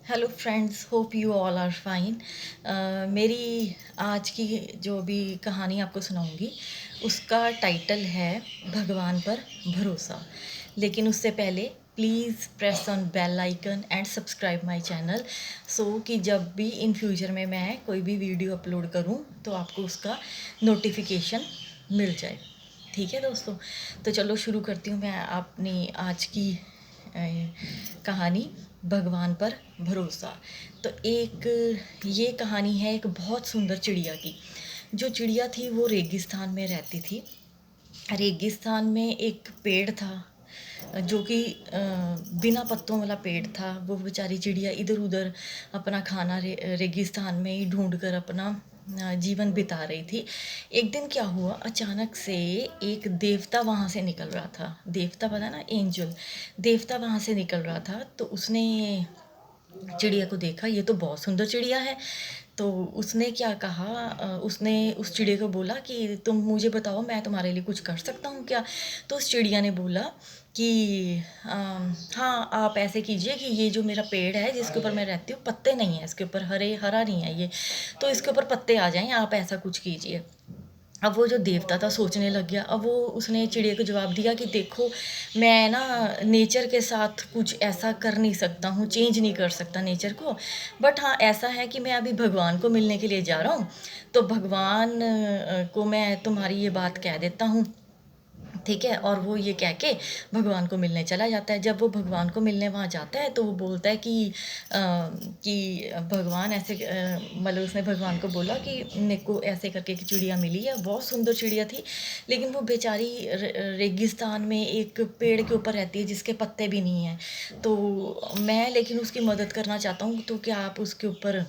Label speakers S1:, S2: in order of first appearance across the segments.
S1: Hello friends, hope you all are fine. मेरी आज की जो भी कहानी आपको सुनाऊंगी उसका टाइटल है भगवान पर भरोसा। लेकिन उससे पहले please press on bell icon and subscribe my channel, so कि जब भी इन फ्यूचर में मैं कोई भी वीडियो अपलोड करूं तो आपको उसका नोटिफिकेशन मिल जाए। ठीक है दोस्तों, तो चलो शुरू करती हूँ मैं अपनी आज की कहानी भगवान पर भरोसा। तो एक ये कहानी है एक बहुत सुंदर चिड़िया की। जो चिड़िया थी वो रेगिस्तान में रहती थी। रेगिस्तान में एक पेड़ था जो कि बिना पत्तों वाला पेड़ था। वो बेचारी चिड़िया इधर उधर अपना खाना रेगिस्तान में ही ढूंढ कर अपना जीवन बिता रही थी। एक दिन क्या हुआ, अचानक से एक देवता वहाँ से निकल रहा था। देवता पता ना, एंजल। देवता वहाँ से निकल रहा था तो उसने चिड़िया को देखा, ये तो बहुत सुंदर चिड़िया है। तो उसने क्या कहा, उसने उस चिड़िया को बोला कि तुम मुझे बताओ, मैं तुम्हारे लिए कुछ कर सकता हूँ क्या। तो उस चिड़िया ने बोला कि हाँ, आप ऐसे कीजिए कि ये जो मेरा पेड़ है जिसके ऊपर मैं रहती हूँ, पत्ते नहीं है इसके ऊपर, हरा नहीं है ये, तो इसके ऊपर पत्ते आ जाएं, आप ऐसा कुछ कीजिए। अब वो जो देवता था सोचने लग गया। अब वो उसने चिड़िया को जवाब दिया कि देखो, मैं ना नेचर के साथ कुछ ऐसा कर नहीं सकता हूँ, चेंज नहीं कर सकता नेचर को। बट हाँ, ऐसा है कि मैं अभी भगवान को मिलने के लिए जा रहा हूँ, तो भगवान को मैं तुम्हारी ये बात कह देता हूँ। ठीक है, और वो ये कह के भगवान को मिलने चला जाता है। जब वो भगवान को मिलने वहाँ जाता है तो वो बोलता है कि भगवान ऐसे मतलब उसने भगवान को बोला कि मेरे को ऐसे करके एक चिड़िया मिली है, बहुत सुंदर चिड़िया थी, लेकिन वो बेचारी रेगिस्तान में एक पेड़ के ऊपर रहती है जिसके पत्ते भी नहीं हैं। तो मैं लेकिन उसकी मदद करना चाहता हूँ, तो क्या आप उसके ऊपर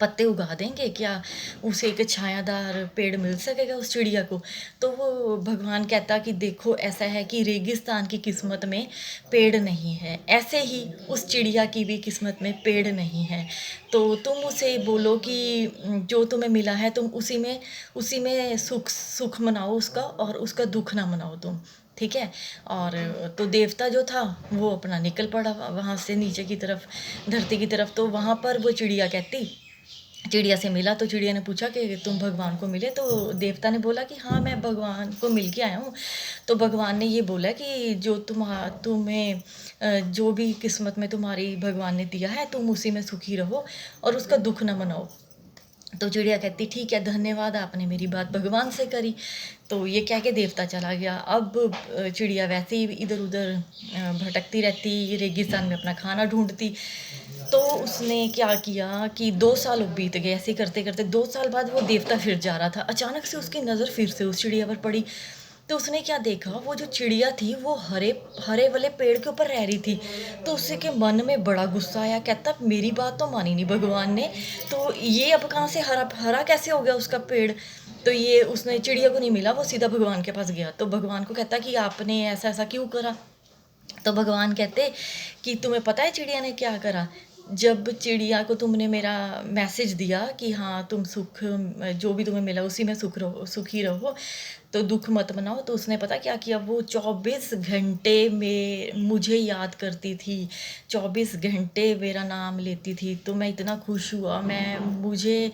S1: पत्ते उगा देंगे क्या, उसे एक छायादार पेड़ मिल सकेगा उस चिड़िया को। तो वो भगवान कहता कि देखो, ऐसा है कि रेगिस्तान की किस्मत में पेड़ नहीं है, ऐसे ही उस चिड़िया की भी किस्मत में पेड़ नहीं है। तो तुम उसे बोलो कि जो तुम्हें मिला है तुम उसी में सुख सुख मनाओ उसका, और उसका दुख ना मनाओ तुम। ठीक है। और तो देवता जो था वो अपना निकल पड़ा वहाँ से नीचे की तरफ, धरती की तरफ। तो वहाँ पर वो चिड़िया से मिला। तो चिड़िया ने पूछा कि तुम भगवान को मिले। तो देवता ने बोला कि हाँ, मैं भगवान को मिल के आया हूँ। तो भगवान ने ये बोला कि जो तुम्हें जो भी किस्मत में तुम्हारी भगवान ने दिया है, तुम उसी में सुखी रहो और उसका दुख न मनाओ। तो चिड़िया कहती ठीक है, धन्यवाद, आपने मेरी बात भगवान से करी। तो ये कह के देवता चला गया। अब चिड़िया वैसे ही इधर उधर भटकती रहती, रेगिस्तान में अपना खाना ढूंढती। तो उसने क्या किया कि 2 साल बीत गए। ऐसे करते करते 2 साल बाद वो देवता फिर जा रहा था। अचानक से उसकी नज़र फिर से उस चिड़िया पर पड़ी। तो उसने क्या देखा, वो जो चिड़िया थी वो हरे हरे वाले पेड़ के ऊपर रह रही थी। तो उसे के मन में बड़ा गुस्सा आया। कहता मेरी बात तो मानी नहीं भगवान ने, तो ये अब कहाँ से हरा हरा कैसे हो गया उसका पेड़। तो ये उसने चिड़िया को नहीं मिला, वो सीधा भगवान के पास गया। तो भगवान को कहता कि आपने ऐसा ऐसा क्यों करा। तो भगवान कहते कि तुम्हें पता है चिड़िया ने क्या करा। जब चिड़िया को तुमने मेरा मैसेज दिया कि हाँ, तुम सुख, जो भी तुम्हें मिला उसी में सुखी रहो, तो दुख मत मनाओ, तो उसने पता क्या किया, वो 24 घंटे में मुझे याद करती थी, 24 घंटे मेरा नाम लेती थी। तो मैं इतना खुश हुआ, मुझे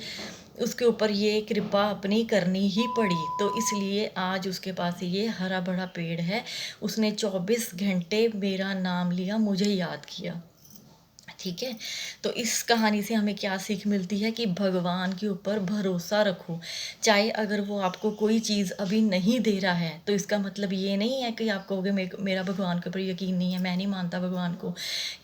S1: उसके ऊपर ये कृपा अपनी करनी ही पड़ी। तो इसलिए आज उसके पास ये हरा भरा पेड़ है। उसने 24 घंटे मेरा नाम लिया, मुझे याद किया। ठीक है। तो इस कहानी से हमें क्या सीख मिलती है कि भगवान के ऊपर भरोसा रखो। चाहे अगर वो आपको कोई चीज़ अभी नहीं दे रहा है, तो इसका मतलब ये नहीं है कि आप कहोगे मेरा भगवान के ऊपर यकीन नहीं है, मैं नहीं मानता भगवान को,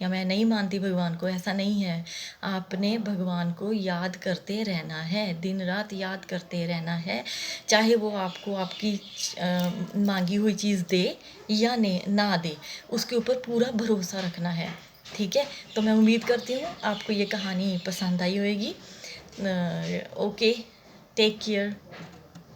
S1: या मैं नहीं मानती भगवान को। ऐसा नहीं है। आपने भगवान को याद करते रहना है, दिन रात याद करते रहना है। चाहे वो आपको आपकी मांगी हुई चीज़ दे या ना दे, उसके ऊपर पूरा भरोसा रखना है। ठीक है। तो मैं उम्मीद करती हूँ आपको ये कहानी पसंद आई होगी। Okay, take care.